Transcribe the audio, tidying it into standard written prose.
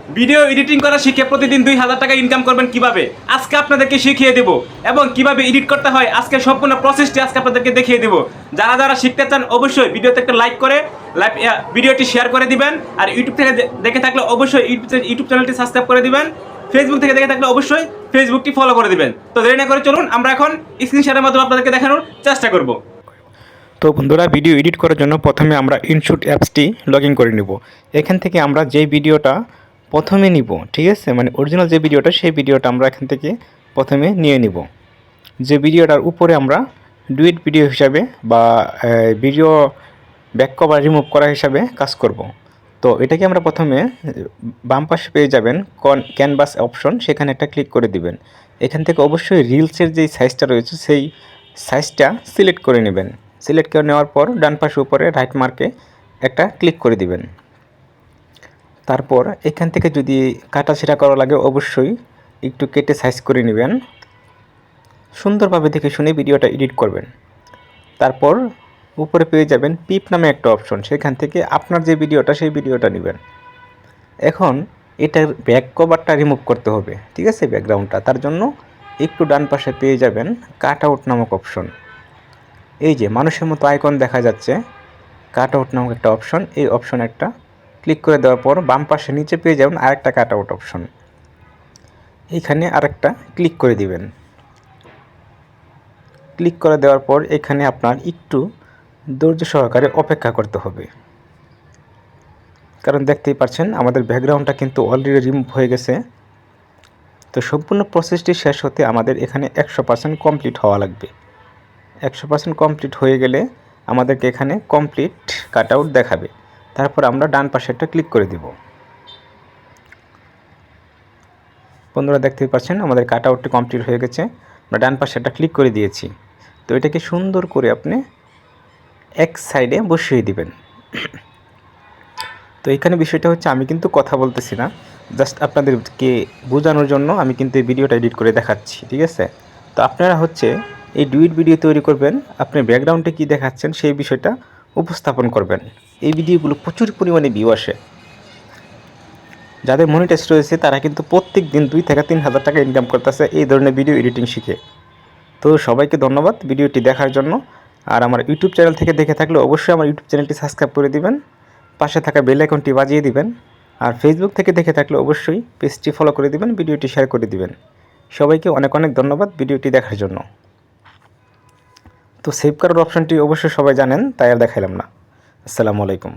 Video editing করা শিখে প্রতিদিন 2000 টাকা ইনকাম করবেন কিভাবে আজকে আপনাদেরকে শিখিয়ে দেব এবং কিভাবে এডিট করতে হয় আজকে সম্পূর্ণ প্রসেসটি আজকে আপনাদেরকে দেখিয়ে দেব। যারা যারা শিখতে চান অবশ্যই ভিডিওতে একটা লাইক করে ভিডিওটি শেয়ার করে দিবেন। আর ইউটিউব থেকে দেখে থাকলে অবশ্যই ইউটিউব চ্যানেলটি সাবস্ক্রাইব করে দিবেন। ফেসবুক থেকে দেখে থাকলে অবশ্যই ফেসবুকটি ফলো করে দিবেন। তো দেরি না করে চলুন আমরা এখন স্ক্রিনশটের মাধ্যমে আপনাদেরকে দেখানোর চেষ্টা করব। তো বন্ধুরা, ভিডিও এডিট করার জন্য প্রথমে আমরা ইনশুট অ্যাপসটি লগ ইন করে নিব। এখান থেকে আমরা যে ভিডিওটা প্রথমে নিব, ঠিক আছে, মানে অরিজিনাল যে ভিডিওটা সেই ভিডিওটা আমরা এখান থেকে প্রথমে নিয়ে নিব। যে ভিডিওটার উপরে আমরা ডুয়েট ভিডিও হিসাবে বা ভিডিও ব্যাক কভার রিমুভ করা হিসাবে কাজ করব। তো এটাকে আমরা প্রথমে বাম পাশে পেয়ে যাবেন ক্যানভাস অপশন, সেখানে একটা ক্লিক করে দিবেন। এখান থেকে অবশ্যই রিলসের যেই সাইজটা রয়েছে সেই সাইজটা সিলেক্ট করে নেবেন। সিলেক্ট করে নেওয়ার পর ডান পাশে উপরে রাইট মার্কে একটা ক্লিক করে দিবেন। তারপর এখান থেকে যদি কাটাছেঁড়া করা লাগে অবশ্যই একটু কেটে সাইজ করে নেবেন। সুন্দরভাবে দেখে শুনে ভিডিওটা এডিট করবেন। তারপর উপরে পেয়ে যাবেন পিপ নামে একটা অপশন, সেখান থেকে আপনার যে ভিডিওটা সেই ভিডিওটা নেবেন। এখন এটার ব্যাক কভারটা রিমুভ করতে হবে, ঠিক আছে, ব্যাকগ্রাউন্ডটা। তার জন্য একটু ডান পাশে পেয়ে যাবেন কাট আউট নামক অপশন। এই যে মানুষের মতো আইকন দেখা যাচ্ছে, কাট আউট নামক একটা অপশন, এই অপশন একটা ক্লিক করে দেওয়ার পর বাম পাশে নিচে পেয়ে যাবেন আরেকটা কাট আউট অপশন, এইখানে আরেকটা ক্লিক করে দিবেন। ক্লিক করে দেওয়ার পর এখানে আপনার একটু ধৈর্য সহকারে অপেক্ষা করতে হবে, কারণ দেখতেই পাচ্ছেন আমাদের ব্যাকগ্রাউন্ডটা কিন্তু অলরেডি রিমুভ হয়ে গেছে। তো সম্পূর্ণ প্রসেসটি শেষ হতে আমাদের এখানে 100% কমপ্লিট হওয়া লাগবে। 100% কমপ্লিট হয়ে গেলে আমাদেরকে এখানে কমপ্লিট কাট আউট দেখাবে। তারপর আমরা ডান পাশে একটা ক্লিক করে দিব। বন্ধুরা দেখতেই পাচ্ছেন আমাদের কাট আউটটি কমপ্লিট হয়ে গেছে। আমরা ডান পাশে একটা ক্লিক করে দিয়েছি। তো এটাকে সুন্দর করে আপনি এক সাইডে বসিয়ে দিবেন। তো এখানে বিষয়টা হচ্ছে আমি কিন্তু কথা বলতেছি না, জাস্ট আপনাদেরকে বোঝানোর জন্য আমি কিন্তু এই ভিডিওটা এডিট করে দেখাচ্ছি, ঠিক আছে। তো আপনারা হচ্ছে এই ডুইট ভিডিও তৈরি করবেন, আপনি ব্যাকগ্রাউন্ডে কী দেখাচ্ছেন সেই বিষয়টা উপস্থাপন করবেন। এই ভিডিওগুলো প্রচুর পরিমাণে ভিউ আসে। যাদের মনিটাইজ রয়েছে তারা কিন্তু প্রত্যেক দিন 2 থেকে 3,000 টাকা ইনকাম করতেছে এই ধরনের ভিডিও এডিটিং শিখে। তো সবাইকে ধন্যবাদ ভিডিওটি দেখার জন্য। আর আমার ইউটিউব চ্যানেল থেকে দেখে থাকলে অবশ্যই আমার ইউটিউব চ্যানেলটি সাবস্ক্রাইব করে দিবেন, পাশে থাকা বেল আইকনটি বাজিয়ে দিবেন। আর ফেসবুক থেকে দেখে থাকলে অবশ্যই পেজটি ফলো করে দিবেন, ভিডিওটি শেয়ার করে দিবেন। সবাইকে অনেক অনেক ধন্যবাদ ভিডিওটি দেখার জন্য। তো সেভ করার অপশনটি অবশ্যই সবাই জানেন, তাই আর দেখাইলাম না। আসসালামু আলাইকুম।